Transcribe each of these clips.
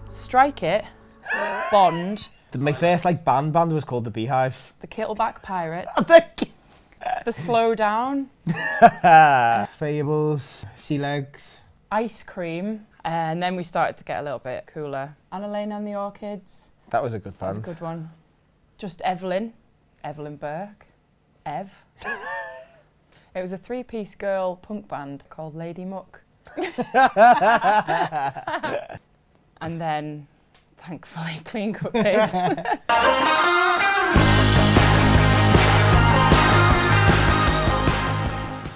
Strike It, Bond, My first like band was called the Beehives. the Kittleback Pirates, the Slow Down, Fables, Sea Legs. Ice Cream, and then we started to get a little bit cooler. Anna Lane and the Orchids. That was a good That was a band. good one. Just Evelyn Burke, Ev. It was a three-piece girl punk band called Lady Muck. And then, thankfully, Clean Cut Kid.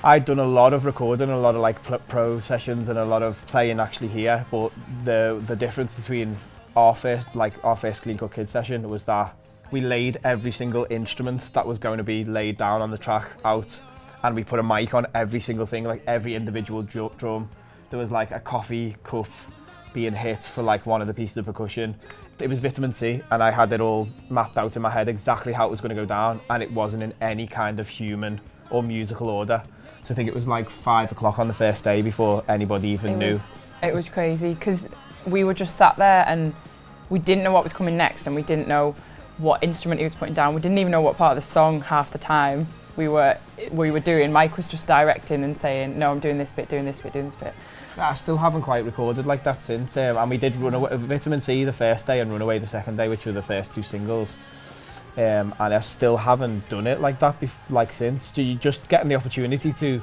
I'd done a lot of recording, a lot of like pro sessions and a lot of playing actually here, but the difference between our first Clean Cut Kid session was that we laid every single instrument that was going to be laid down on the track out, and we put a mic on every single thing, like every individual drum. There was like a coffee cup being hit for like one of the pieces of percussion. It was Vitamin C, and I had it all mapped out in my head exactly how it was going to go down, and it wasn't in any kind of human or musical order. So I think it was like 5 o'clock on the first day before anybody even knew. It was crazy because we were just sat there and we didn't know what was coming next, and we didn't know what instrument he was putting down. We didn't even know what part of the song half the time we were doing. Mike was just directing and saying, no, I'm doing this bit, doing this bit, doing this bit. I still haven't quite recorded like that since, and we did Runaway, Vitamin C the first day and Runaway the second day, which were the first two singles, and I still haven't done it like that since. You just getting the opportunity to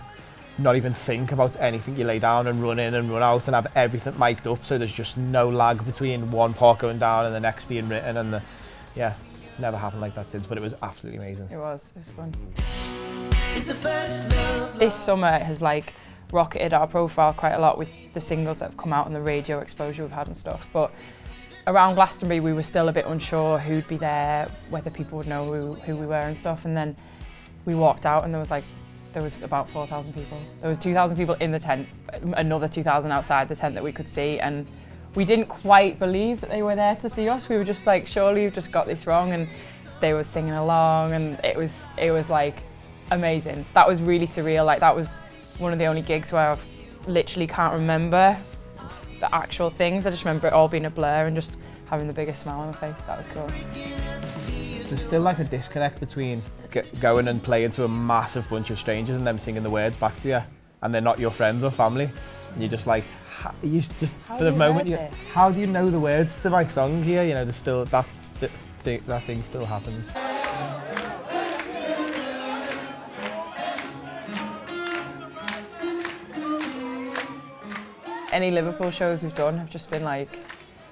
not even think about anything. You lay down and run in and run out and have everything mic'd up, so there's just no lag between one part going down and the next being written, and it's never happened like that since, but it was absolutely amazing. It was fun. This summer has like rocketed our profile quite a lot with the singles that have come out and the radio exposure we've had and stuff, but around Glastonbury we were still a bit unsure who'd be there, whether people would know who we were and stuff, and then we walked out and there was about 4,000 people. There was 2,000 people in the tent, another 2,000 outside the tent that we could see, and we didn't quite believe that they were there to see us. We were just like, surely you've just got this wrong, and they were singing along, and it was like amazing. That was really surreal. Like, that was one of the only gigs where I literally can't remember the actual things. I just remember it all being a blur and just having the biggest smile on my face. That was cool. There's still like a disconnect between going and playing to a massive bunch of strangers and them singing the words back to you, and they're not your friends or family, and you're just like, how do you know the words to my song here? You know, there's still that thing still happens. Any Liverpool shows we've done have just been like,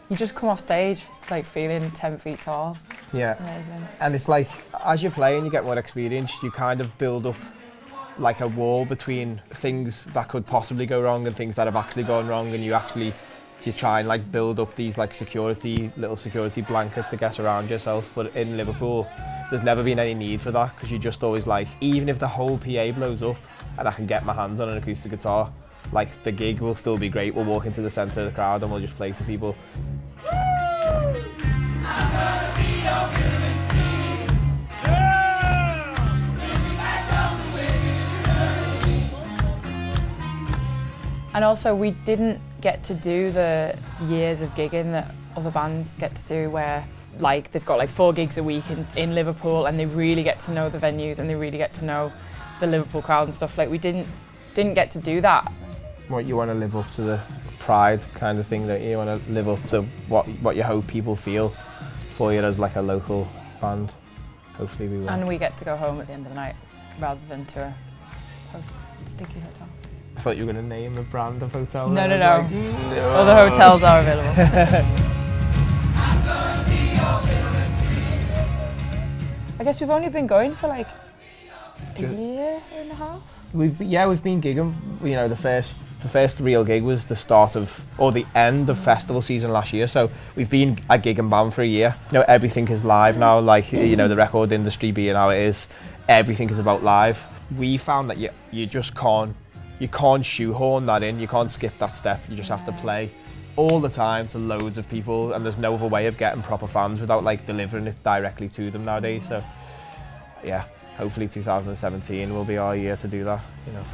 you just come off stage like feeling 10 feet tall. Yeah. It's amazing. And it's like, as you play and you get more experience, you kind of build up like a wall between things that could possibly go wrong and things that have actually gone wrong, and you try and like build up these like little security blankets, I guess, around yourself. But in Liverpool, there's never been any need for that, because you just always like, even if the whole PA blows up and I can get my hands on an acoustic guitar, like the gig will still be great. We'll walk into the centre of the crowd and we'll just play to people. And also, we didn't get to do the years of gigging that other bands get to do, where like they've got like 4 gigs a week in Liverpool, and they really get to know the venues and they really get to know the Liverpool crowd and stuff. Like, we didn't get to do that. What you want to live up to the pride kind of thing, that you want to live up to what you hope people feel for you as like a local band. Hopefully we will. And we get to go home at the end of the night rather than to a sticky hotel. I thought you were going to name a brand of hotel. No. Like, no. All the hotels are available. I guess we've only been going for like a year and a half. We've been gigging. You know, the first real gig was the start of, or the end of festival season last year. So we've been a gigging band for a year. You know, everything is live now. Like, you know, the record industry being how it is, everything is about live. We found that you just can't shoehorn that in, you can't skip that step, you just have to play all the time to loads of people, and there's no other way of getting proper fans without like delivering it directly to them nowadays. So yeah, hopefully 2017 will be our year to do that, you know.